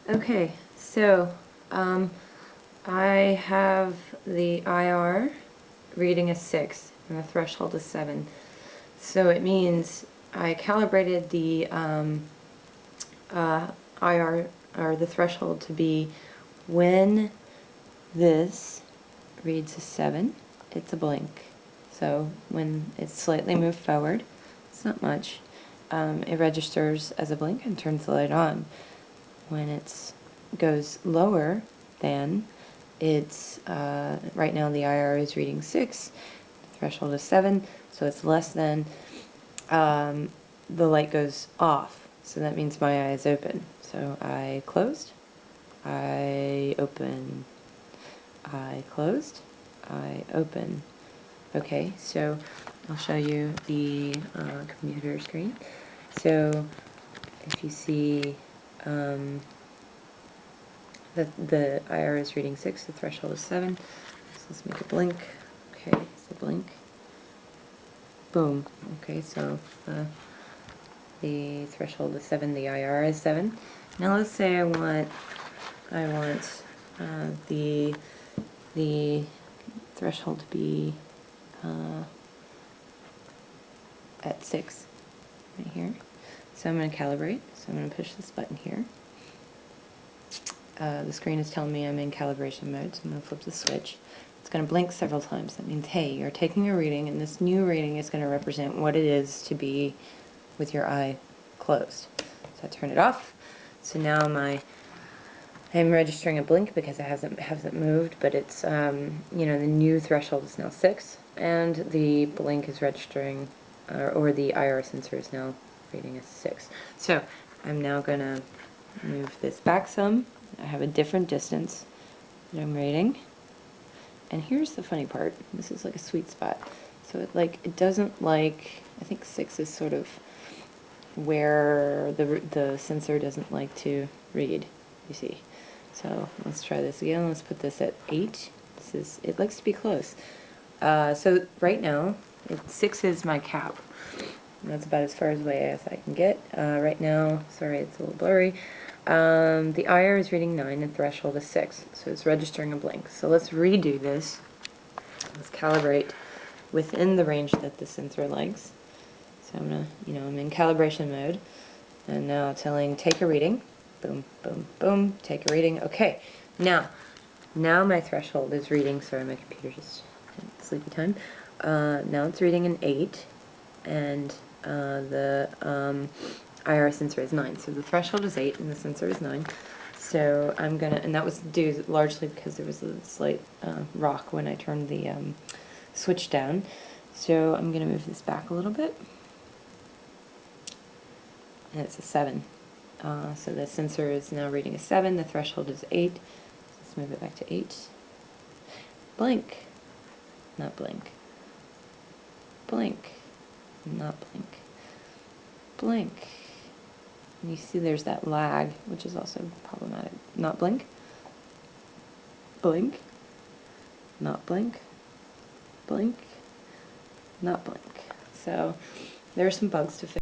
Okay, so I have the IR reading a 6 and the threshold is 7. So it means I calibrated the IR, or the threshold, to be when this reads a 7, it's a blink. So when it's slightly moved forward, it's not much, it registers as a blink and turns the light on. When it goes lower than, it's, right now the IR is reading 6, the threshold is 7, so it's less than, the light goes off. So that means my eye is open. So I closed, I open, I closed, I open. Okay, so I'll show you the computer screen. So if you see the IR is reading 6, the threshold is 7. So let's make a blink. Okay, so blink. Boom. Okay, so the threshold is 7, the IR is 7. Now let's say I want the threshold to be at 6 right here. So I'm going to calibrate. So I'm going to push this button here. The screen is telling me I'm in calibration mode, so I'm going to flip the switch. It's going to blink several times. That means, hey, you're taking a reading, and this new reading is going to represent what it is to be with your eye closed. So I turn it off. So now I'm registering a blink because it hasn't moved, but it's you know, the new threshold is now 6, and the blink is registering, or the IR sensor is now reading a 6. So I'm now going to move this back some. I have a different distance that I'm reading. And here's the funny part. This is like a sweet spot. So it doesn't like, I think 6 is sort of where the sensor doesn't like to read, you see. So let's try this again. Let's put this at 8. It likes to be close. So right now, 6 is my cap. And that's about as far away as I can get. Right now, sorry, it's a little blurry. The IR is reading 9 and threshold is 6, so it's registering a blink. So let's redo this. Let's calibrate within the range that the sensor likes. So I'm I'm in calibration mode, and now telling take a reading. Boom, boom, boom. Take a reading. Okay. Now my threshold is reading. Sorry, my computer just had sleepy time. Now it's reading an 8, and the IR sensor is 9. So the threshold is 8 and the sensor is 9. So I'm gonna, and that was due largely because there was a slight rock when I turned the switch down. So I'm gonna move this back a little bit, and it's a 7. So the sensor is now reading a 7. The threshold is 8. Let's move it back to 8. Blink, not blink. Blink, not blink. Blink. And you see there's that lag, which is also problematic. Not blink. Blink. Not blink. Blink. Not blink. So there are some bugs to fix.